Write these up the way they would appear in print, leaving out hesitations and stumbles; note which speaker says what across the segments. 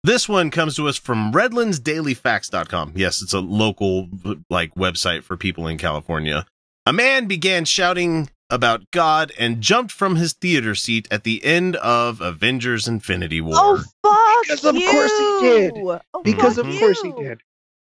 Speaker 1: This one comes to us from redlandsdailyfacts.com. Yes, it's a local website for people in California. A man began shouting about God and jumped from his theater seat at the end of Avengers Infinity War.
Speaker 2: Oh, fuck
Speaker 3: Because of course he did.
Speaker 2: Oh,
Speaker 3: Because
Speaker 2: fuck
Speaker 3: of course he
Speaker 2: you.
Speaker 3: did.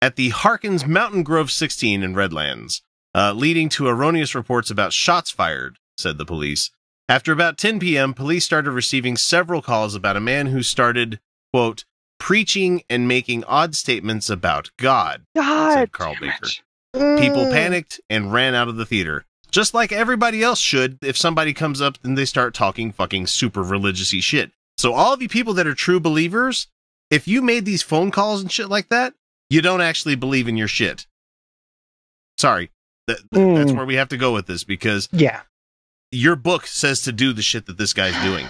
Speaker 1: At the Harkins Mountain Grove 16 in Redlands, leading to erroneous reports about shots fired, said the police. After about 10 p.m., police started receiving several calls about a man who started, quote, preaching and making odd statements about God, said Carl Baker. People panicked and ran out of the theater. Just like everybody else should if somebody comes up and they start talking fucking super religious-y shit. So all of you people that are true believers, if you made these phone calls and shit like that, you don't actually believe in your shit. Sorry. That's where we have to go with this, because your book says to do the shit that this guy's doing.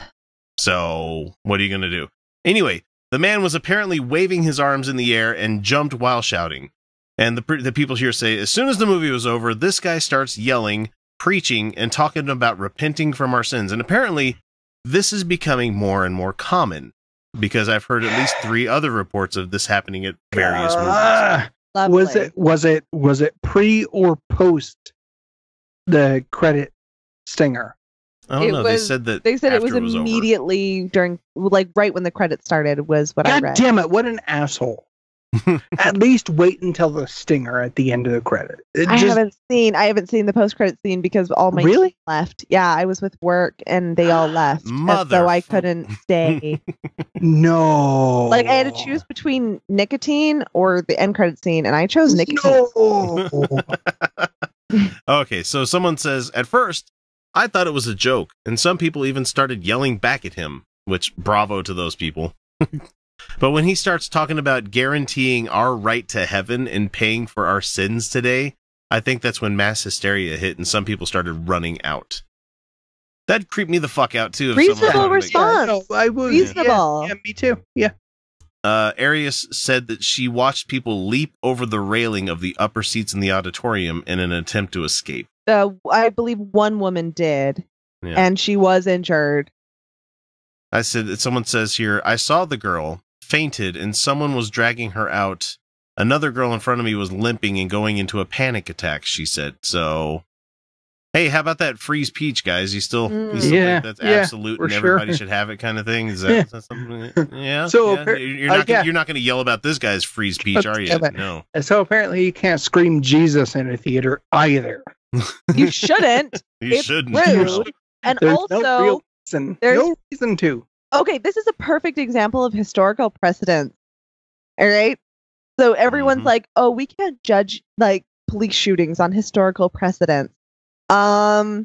Speaker 1: So what are you going to do? Anyway, the man was apparently waving his arms in the air and jumped while shouting. And the people here say, as soon as the movie was over, this guy starts yelling, preaching, and talking about repenting from our sins. And apparently, this is becoming more and more common, because I've heard at least 3 other reports of this happening at various movies.
Speaker 3: Was it pre or post the credit stinger?
Speaker 1: I don't know. They said
Speaker 2: it was immediately during, right when the credits started was what I read.
Speaker 3: God damn it! What an asshole. At least wait until the stinger at the end of the credit.
Speaker 2: I haven't seen the post-credit scene because all my team left. Yeah, I was with work and they all left, so I couldn't stay.
Speaker 3: No,
Speaker 2: I had to choose between nicotine or the end credit scene, and I chose nicotine.
Speaker 3: No.
Speaker 1: Okay, so someone says, at first, I thought it was a joke, and some people even started yelling back at him, which bravo to those people. But when he starts talking about guaranteeing our right to heaven and paying for our sins today, I think that's when mass hysteria hit and some people started running out. That'd creep me the fuck out, too.
Speaker 2: Reasonable response.
Speaker 3: I would.
Speaker 2: Reasonable.
Speaker 3: Yeah, me too. Yeah.
Speaker 1: Arius said that she watched people leap over the railing of the upper seats in the auditorium in an attempt to escape.
Speaker 2: I believe one woman did, and she was injured.
Speaker 1: Someone says here, I saw the girl, fainted, and someone was dragging her out. Another girl in front of me was limping and going into a panic attack, she said. So, hey, how about that free speech, guys? You still think that's absolute and everybody should have it kind of thing? Is that something? Yeah.
Speaker 3: So
Speaker 1: you're not going to yell about this guy's free speech, are you? No.
Speaker 3: So apparently you can't scream Jesus in a theater either.
Speaker 2: You shouldn't.
Speaker 1: You shouldn't.
Speaker 2: Rude. And
Speaker 3: there's
Speaker 2: also,
Speaker 3: no reason to.
Speaker 2: Okay, this is a perfect example of historical precedence. All right? So everyone's like, oh, we can't judge police shootings on historical precedence. Yeah,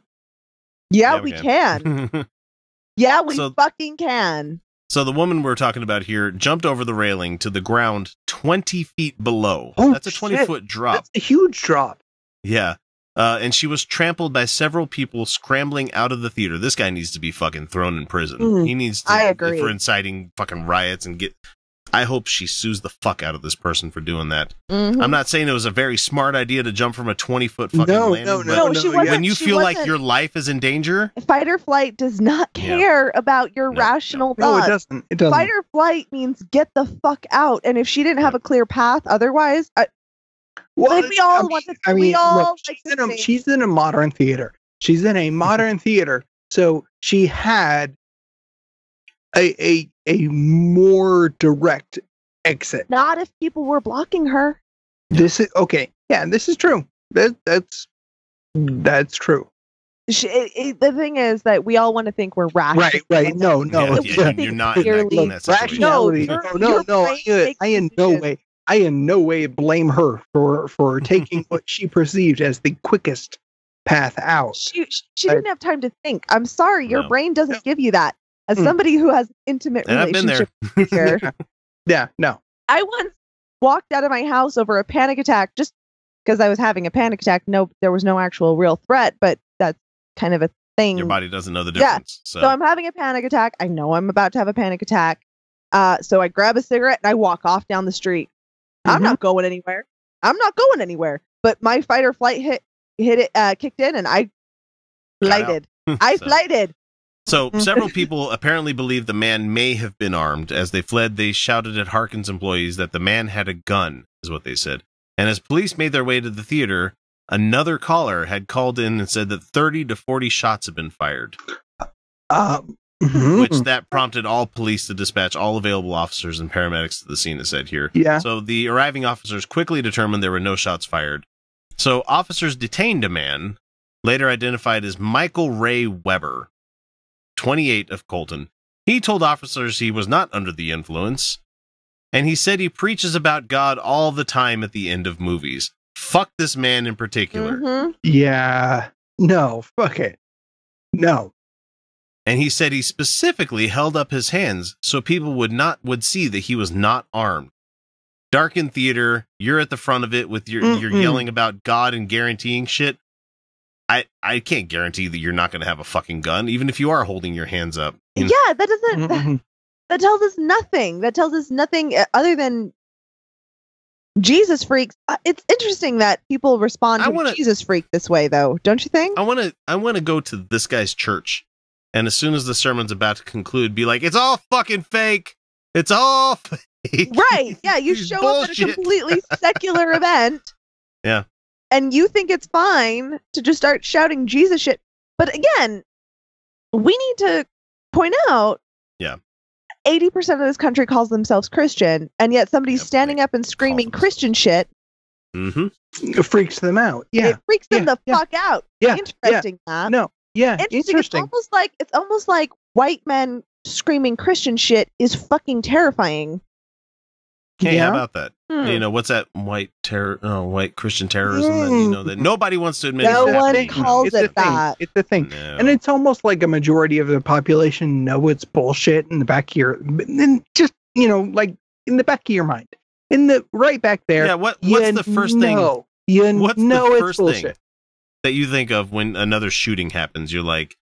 Speaker 2: we can. Yeah, we fucking can.
Speaker 1: So the woman we're talking about here jumped over the railing to the ground 20 feet below.
Speaker 3: Oh,
Speaker 1: that's a 20-foot drop.
Speaker 3: That's a huge drop.
Speaker 1: Yeah. And she was trampled by several people scrambling out of the theater. This guy needs to be fucking thrown in prison. He needs to,
Speaker 2: I agree.
Speaker 1: for inciting fucking riots and I hope she sues the fuck out of this person for doing that. I'm not saying it was a very smart idea to jump from a 20-foot fucking landing.
Speaker 2: No, she wasn't.
Speaker 1: When you feel like your life is in danger,
Speaker 2: fight or flight does not care about your rational thoughts.
Speaker 3: No, it doesn't.
Speaker 2: Fight or flight means get the fuck out. And if she didn't have a clear path, otherwise,
Speaker 3: she's in a modern theater. She's in a modern theater, so she had a more direct exit.
Speaker 2: Not if people were blocking her.
Speaker 3: This is okay. Yeah, this is true. That's true.
Speaker 2: The thing is that we all want to think we're rational.
Speaker 3: Right. No.
Speaker 1: You're not in that situation.
Speaker 3: Rationality. No. I in no way blame her for taking what she perceived as the quickest path out.
Speaker 2: She didn't have time to think. I'm sorry, your brain doesn't give you that. As somebody who has intimate relationship with her.
Speaker 3: No.
Speaker 2: I once walked out of my house over a panic attack just because I was having a panic attack. No, there was no actual real threat, but that's kind of a thing.
Speaker 1: Your body doesn't know the difference.
Speaker 2: So I'm having a panic attack. I know I'm about to have a panic attack. So I grab a cigarette and I walk off down the street. I'm not going anywhere. But my fight or flight kicked in and I flighted. I flighted.
Speaker 1: So several people apparently believe the man may have been armed. As they fled, they shouted at Harkins employees that the man had a gun, is what they said. And as police made their way to the theater, another caller had called in and said that 30 to 40 shots had been fired. Which that prompted all police to dispatch all available officers and paramedics to the scene, it said here.
Speaker 3: Yeah.
Speaker 1: So the arriving officers quickly determined there were no shots fired. So officers detained a man, later identified as Michael Ray Weber, 28, of Colton. He told officers he was not under the influence, and he said he preaches about God all the time at the end of movies. Fuck this man in particular.
Speaker 3: Yeah. No, fuck it. No.
Speaker 1: And he said he specifically held up his hands so people would see that he was not armed. Darkened theater, you're at the front of it with you're yelling about God and guaranteeing shit. I can't guarantee that you're not going to have a fucking gun, even if you are holding your hands up.
Speaker 2: Yeah, that doesn't. That tells us nothing. That tells us nothing other than Jesus freaks. It's interesting that people respond to Jesus freak this way, though, don't you think?
Speaker 1: I want to go to this guy's church, and as soon as the sermon's about to conclude, be like, "It's all fucking fake. It's all fake."
Speaker 2: Right? Yeah, you show up at a completely secular event.
Speaker 1: Yeah.
Speaker 2: And you think it's fine to just start shouting Jesus shit. But again, we need to point out 80% of this country calls themselves Christian, and yet somebody's standing up and screaming Christian shit.
Speaker 3: It freaks them out. Yeah.
Speaker 2: It freaks them the fuck out.
Speaker 3: Yeah.
Speaker 2: Interesting, Matt.
Speaker 3: No. Yeah.
Speaker 2: Interesting. It's almost like white men screaming Christian shit is fucking terrifying.
Speaker 1: Hey, how about that? You know, what's that white Christian terrorism that that nobody wants to admit?
Speaker 2: No one calls it that.
Speaker 3: It's a thing. No. And it's almost like a majority of the population know it's bullshit in the back of your, and just, like in the back of your mind. Right back there.
Speaker 1: Yeah, what's the first thing?
Speaker 3: What's the
Speaker 1: first thing that you think of when another shooting happens? You're like,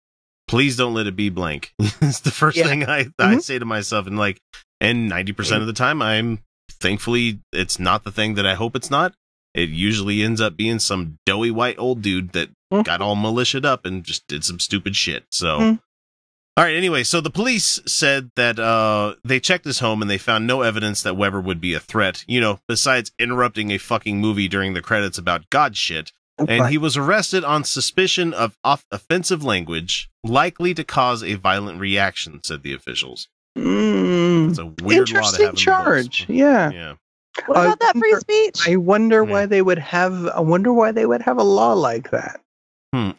Speaker 1: please don't let it be blank. It's the first thing I say to myself, and 90% of the time thankfully, it's not the thing that I hope it's not. It usually ends up being some doughy white old dude that got all militiaed up and just did some stupid shit. So, all right. Anyway, so the police said that they checked his home and they found no evidence that Weber would be a threat, besides interrupting a fucking movie during the credits about God shit. And he was arrested on suspicion of offensive language likely to cause a violent reaction, said the officials. It's a weird
Speaker 3: interesting charge. Yeah.
Speaker 2: What about that free speech?
Speaker 3: I wonder why they would have. I wonder why they would have a law like that.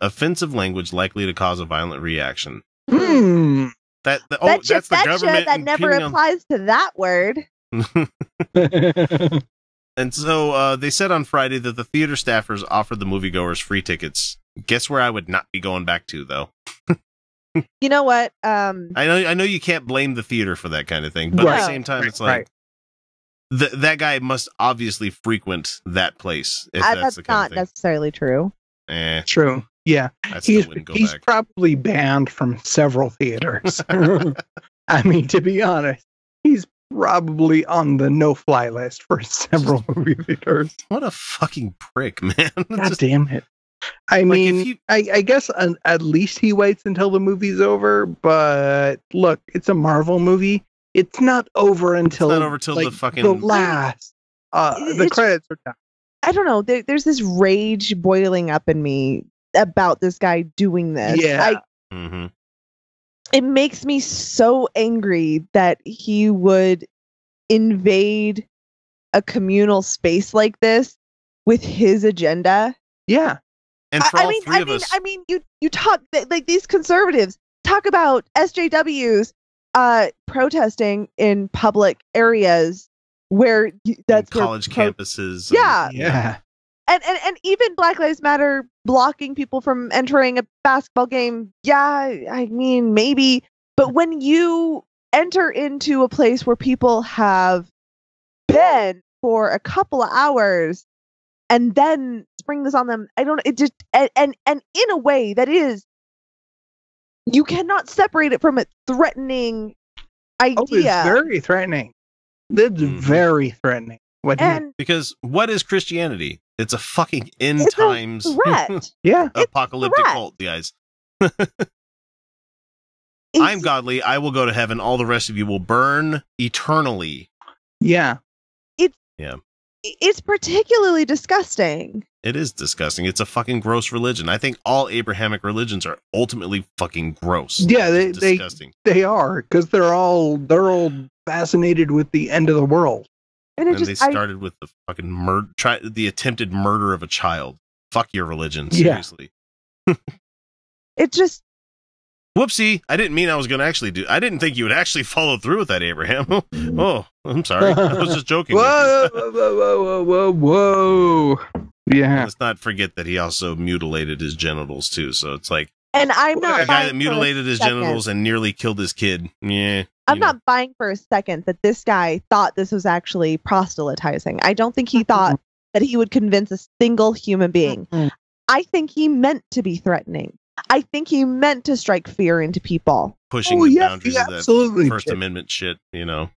Speaker 1: Offensive language likely to cause a violent reaction. That's the government.
Speaker 2: That never applies to that word.
Speaker 1: And so they said on Friday that the theater staffers offered the moviegoers free tickets. Guess where I would not be going back to, though.
Speaker 2: You know what?
Speaker 1: I know you can't blame the theater for that kind of thing, but at the same time, it's like that guy must obviously frequent that place. If that's the kind
Speaker 2: not
Speaker 1: of thing.
Speaker 2: Necessarily true.
Speaker 3: True. Yeah, he's probably banned from several theaters. I mean, to be honest, he's probably on the no-fly list for several movie theaters.
Speaker 1: What a fucking prick, man!
Speaker 3: God damn it. I mean, I guess at least he waits until the movie's over, but look, it's a Marvel movie. It's not over until
Speaker 1: the fucking
Speaker 3: the last. The credits are done.
Speaker 2: I don't know. There's this rage boiling up in me about this guy doing this.
Speaker 3: Yeah.
Speaker 2: It makes me so angry that he would invade a communal space like this with his agenda.
Speaker 3: Yeah.
Speaker 1: And for all three of us,
Speaker 2: you talk like these conservatives talk about SJWs protesting in public areas where that's
Speaker 1: college campuses.
Speaker 2: Yeah. And even Black Lives Matter blocking people from entering a basketball game. Yeah, I mean, maybe. But when you enter into a place where people have been for a couple of hours and then spring this on them, it just, and in a way that is, you cannot separate it from a threatening idea.
Speaker 3: Oh, it's very threatening. That's very threatening.
Speaker 1: Because what is Christianity? It's a fucking end times
Speaker 2: threat.
Speaker 3: Yeah.
Speaker 1: Apocalyptic cult, guys. I'm godly. I will go to heaven. All the rest of you will burn eternally.
Speaker 3: Yeah.
Speaker 2: It's particularly disgusting.
Speaker 1: It is disgusting. It's a fucking gross religion. I think all Abrahamic religions are ultimately fucking gross.
Speaker 3: Yeah,
Speaker 1: disgusting.
Speaker 3: They are, because they're all fascinated with the end of the world.
Speaker 2: And
Speaker 1: they started with the fucking the attempted murder of a child. Fuck your religion,
Speaker 3: Yeah.
Speaker 1: seriously.
Speaker 2: It just
Speaker 1: Whoopsie! I didn't mean I was going to actually do. I didn't think you would actually follow through with that, Abraham. Oh, I'm sorry. I was just joking.
Speaker 3: Whoa, whoa. Yeah.
Speaker 1: Let's not forget that he also mutilated his genitals too. So it's like,
Speaker 2: and I'm not
Speaker 1: a guy that
Speaker 2: buying
Speaker 1: mutilated
Speaker 2: for a
Speaker 1: his
Speaker 2: second.
Speaker 1: genitals and nearly killed his kid. Yeah,
Speaker 2: I'm not buying for a second that this guy thought this was actually proselytizing. I don't think he thought that he would convince a single human being. I think he meant to be threatening. I think he meant to strike fear into people.
Speaker 1: pushing the boundaries of that First Amendment shit. You know.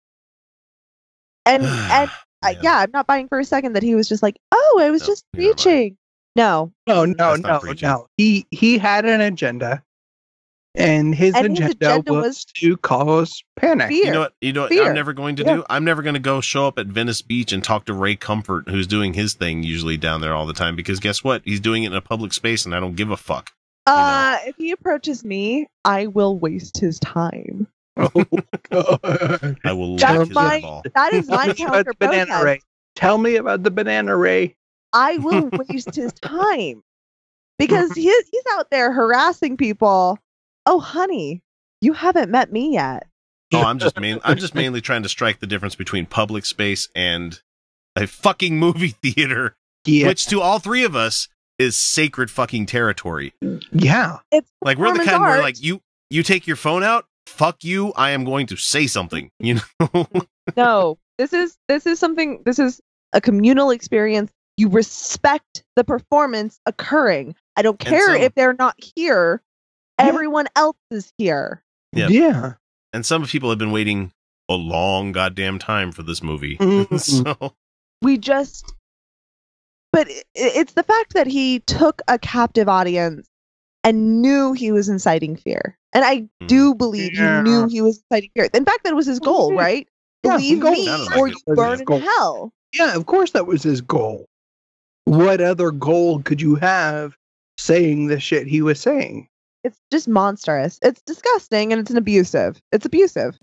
Speaker 2: And yeah, I'm not buying for a second that he was just like, oh, I was just preaching. No.
Speaker 3: No. He had an agenda, and his agenda was to cause panic.
Speaker 2: Fear.
Speaker 1: You know what I'm never going to do? I'm never going to go show up at Venice Beach and talk to Ray Comfort, who's doing his thing usually down there all the time, because guess what? He's doing it in a public space, and I don't give a fuck.
Speaker 2: If he approaches me, I will waste his time.
Speaker 3: Oh, God.
Speaker 1: I will lick his ball.
Speaker 2: That is my counter protest.
Speaker 3: Tell me about the banana ray.
Speaker 2: I will waste his time because he's out there harassing people. Oh, honey, you haven't met me yet.
Speaker 1: Oh, I'm just mainly trying to strike the difference between public space and a fucking movie theater, which to all three of us is sacred fucking territory.
Speaker 3: Yeah,
Speaker 2: it's
Speaker 1: like we're the kind where like you take your phone out. Fuck you! I am going to say something. You know.
Speaker 2: No, this is something. This is a communal experience. You respect the performance occurring. I don't care if they're not here. Everyone else is here.
Speaker 3: Yeah.
Speaker 1: And some people have been waiting a long goddamn time for this movie. So
Speaker 2: but it's the fact that he took a captive audience and knew he was inciting fear. And I do believe he knew he was inciting fear. In fact, that was his goal, right?
Speaker 3: Yeah,
Speaker 2: Believe me or you burn in hell.
Speaker 3: Yeah, of course that was his goal. What other goal could you have saying the shit he was saying?
Speaker 2: It's just monstrous. It's disgusting and it's abusive. It's abusive.